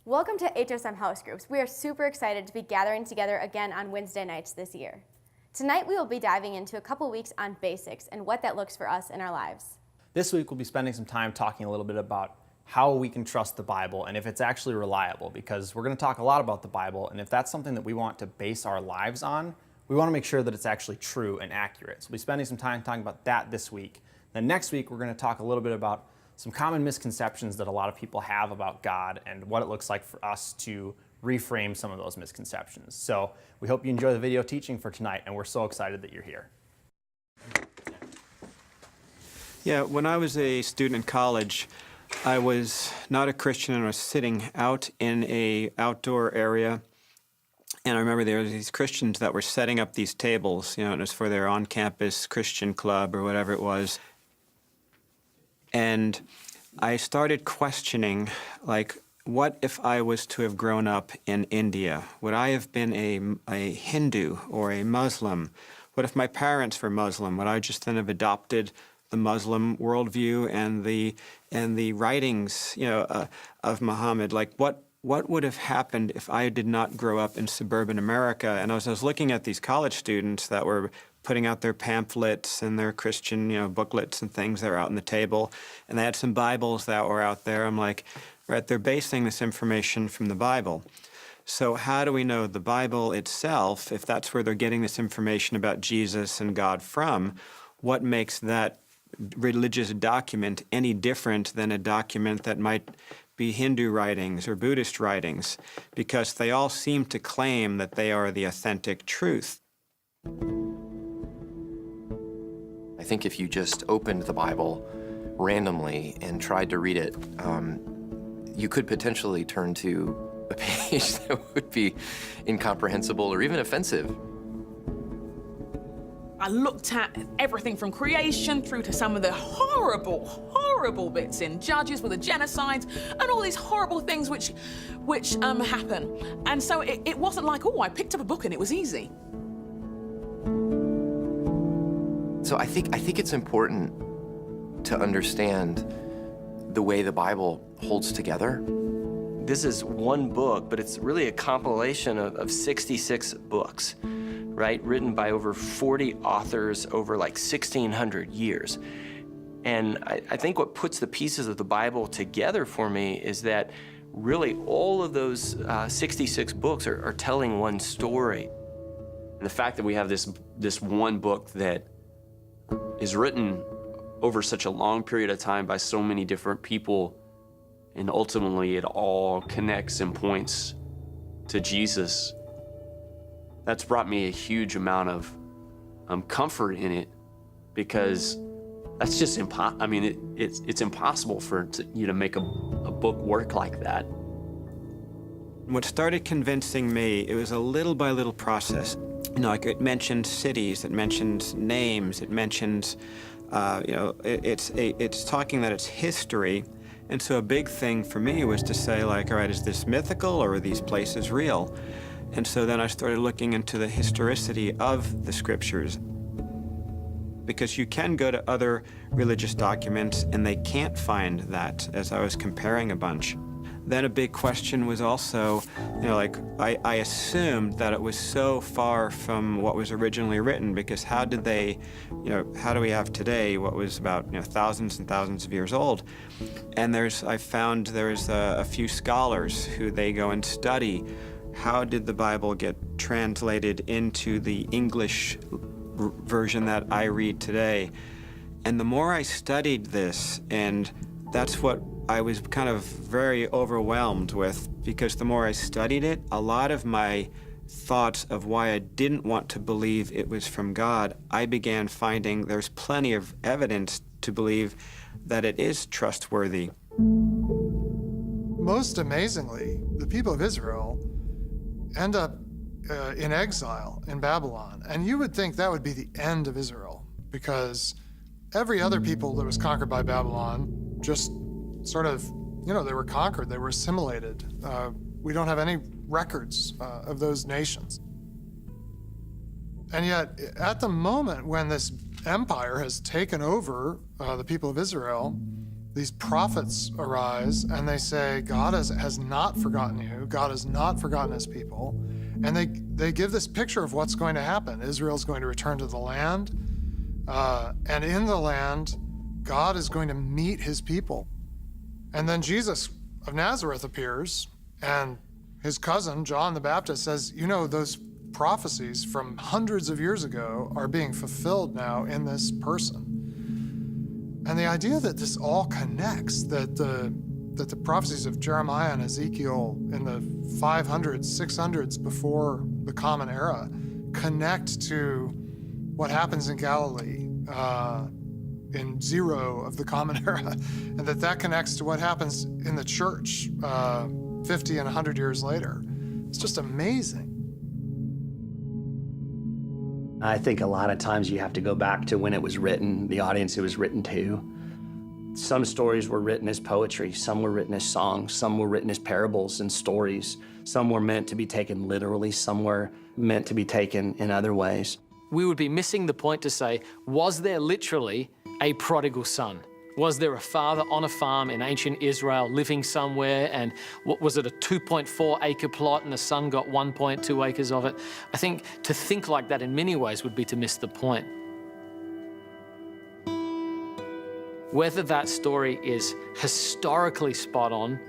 Welcome to HSM House Groups. We are super excited to be gathering together again on Wednesday nights this year. Tonight we will be diving into a couple weeks on basics and what that looks for us in our lives. This week we'll be spending some time talking a little bit about how we can trust the Bible and if it's actually reliable, because we're going to talk a lot about the Bible, and if that's something that we want to base our lives on, we want to make sure that it's actually true and accurate. So we'll be spending some time talking about that this week. Then next week we're going to talk a little bit about some common misconceptions that a lot of people have about God and what it looks like for us to reframe some of those misconceptions. So we hope you enjoy the video teaching for tonight, and we're so excited that you're here. Yeah, when I was a student in college, I was not a Christian, and I was sitting out in an outdoor area. And I remember there were these Christians that were setting up these tables, and it was for their on-campus Christian club or whatever it was. And I started questioning, like, what if I was to have grown up in India? Would I have been a Hindu or a Muslim? What if my parents were Muslim? Would I just then have adopted the Muslim worldview and the writings, of Muhammad? Like, what would have happened if I did not grow up in suburban America? And as I was looking at these college students that were putting out their pamphlets and their Christian, booklets and things that were out on the table, and they had some Bibles that were out there, I'm like, right, they're basing this information from the Bible. So how do we know the Bible itself, if that's where they're getting this information about Jesus and God from, what makes that religious document any different than a document that might be Hindu writings or Buddhist writings? Because they all seem to claim that they are the authentic truth. I think if you just opened the Bible randomly and tried to read it, you could potentially turn to a page that would be incomprehensible or even offensive. I looked at everything from creation through to some of the horrible, horrible bits in Judges with the genocides and all these horrible things which happen. And so it wasn't like, oh, I picked up a book and it was easy. So I think it's important to understand the way the Bible holds together. This is one book, but it's really a compilation of 66 books, right? Written by over 40 authors over like 1,600 years. And I think what puts the pieces of the Bible together for me is that really all of those 66 books are telling one story. And the fact that we have this one book that is written over such a long period of time by so many different people, and ultimately it all connects and points to Jesus. That's brought me a huge amount of comfort in it, because that's just it's impossible for you to make a book work like that. What started convincing me, it was a little by little process. Like it mentions cities, it mentions names, it mentions, it's talking that it's history. And so a big thing for me was to say, like, all right, is this mythical or are these places real? And so then I started looking into the historicity of the scriptures. Because you can go to other religious documents and they can't find that, as I was comparing a bunch. Then a big question was also, I assumed that it was so far from what was originally written, because how do we have today what was about, thousands and thousands of years old? And I found there's a few scholars who they go and study how did the Bible get translated into the English version that I read today. And the more I studied this, and that's what I was kind of very overwhelmed with, because the more I studied it, a lot of my thoughts of why I didn't want to believe it was from God, I began finding there's plenty of evidence to believe that it is trustworthy. Most amazingly, the people of Israel end up in exile in Babylon. And you would think that would be the end of Israel, because every other people that was conquered by Babylon just sort of, they were conquered, they were assimilated. We don't have any records of those nations. And yet, at the moment when this empire has taken over the people of Israel, these prophets arise and they say, God has not forgotten you. God has not forgotten his people. And they give this picture of what's going to happen. Israel's going to return to the land. And in the land, God is going to meet his people. And then Jesus of Nazareth appears, and his cousin, John the Baptist, says, you know, those prophecies from hundreds of years ago are being fulfilled now in this person. And the idea that this all connects, that the prophecies of Jeremiah and Ezekiel in the 500s, 600s before the Common Era connect to what happens in Galilee in 0 of the Common Era, and that connects to what happens in the church 50 and 100 years later. It's just amazing. I think a lot of times you have to go back to when it was written, the audience it was written to. Some stories were written as poetry, some were written as songs, some were written as parables and stories. Some were meant to be taken literally, some were meant to be taken in other ways. We would be missing the point to say, was there literally a prodigal son? Was there a father on a farm in ancient Israel living somewhere, and was it a 2.4 acre plot and the son got 1.2 acres of it? I think to think like that in many ways would be to miss the point. Whether that story is historically spot on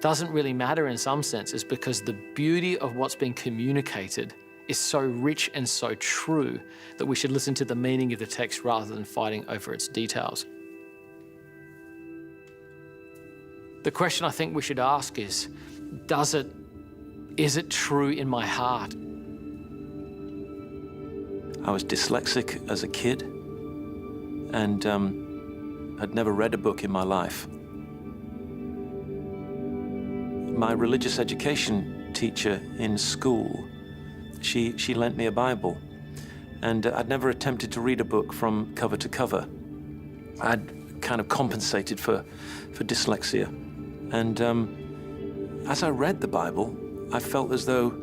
doesn't really matter in some senses, because the beauty of what's being communicated is so rich and so true that we should listen to the meaning of the text rather than fighting over its details. The question I think we should ask is it true in my heart? I was dyslexic as a kid and had never read a book in my life. My religious education teacher in school, she lent me a Bible, and I'd never attempted to read a book from cover to cover. I'd kind of compensated for dyslexia. And as I read the Bible, I felt as though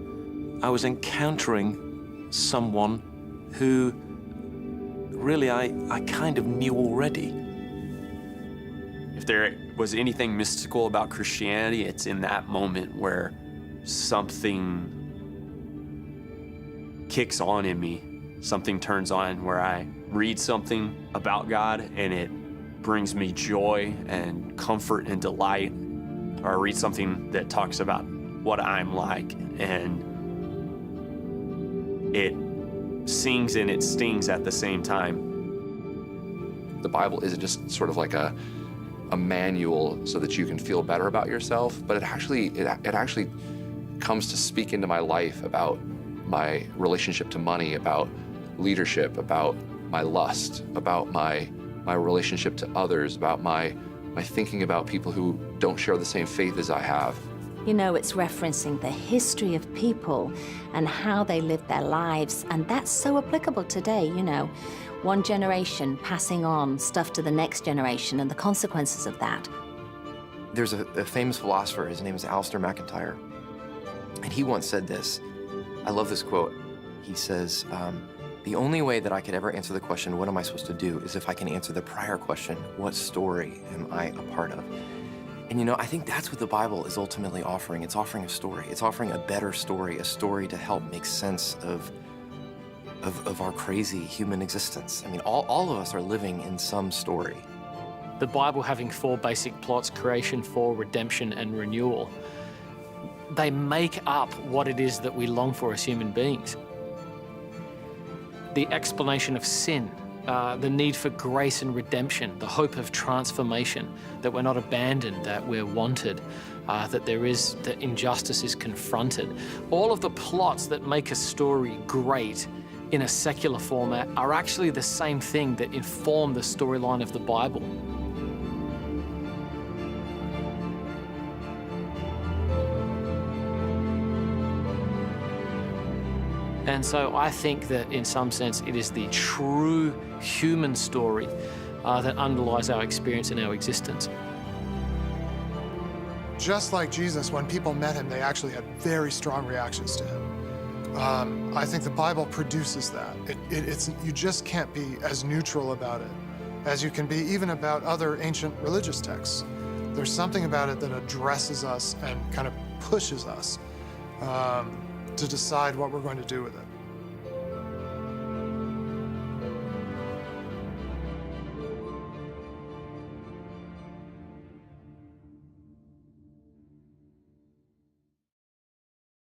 I was encountering someone who really I kind of knew already. If there was anything mystical about Christianity, it's in that moment where something kicks on in me, something turns on where I read something about God and it brings me joy and comfort and delight. Or I read something that talks about what I'm like, and it sings and it stings at the same time. The Bible isn't just sort of like a manual so that you can feel better about yourself, but it actually comes to speak into my life about my relationship to money, about leadership, about my lust, about my relationship to others, about my thinking about people who don't share the same faith as I have. You know, it's referencing the history of people and how they lived their lives, and that's so applicable today, you know. One generation passing on stuff to the next generation and the consequences of that. There's a famous philosopher, his name is Alistair McIntyre, and he once said this. I love this quote. He says, the only way that I could ever answer the question, what am I supposed to do, is if I can answer the prior question, what story am I a part of? And you know, I think that's what the Bible is ultimately offering. It's offering a story. It's offering a better story, a story to help make sense of our crazy human existence. I mean, all of us are living in some story. The Bible having 4 basic plots, creation, fall, redemption, and renewal, they make up what it is that we long for as human beings. The explanation of sin, the need for grace and redemption, the hope of transformation, that we're not abandoned, that we're wanted, that injustice is confronted. All of the plots that make a story great in a secular format are actually the same thing that inform the storyline of the Bible. And so I think that in some sense it is the true human story that underlies our experience and our existence. Just like Jesus, when people met him, they actually had very strong reactions to him. I think the Bible produces that. You just can't be as neutral about it as you can be even about other ancient religious texts. There's something about it that addresses us and kind of pushes us to decide what we're going to do with it.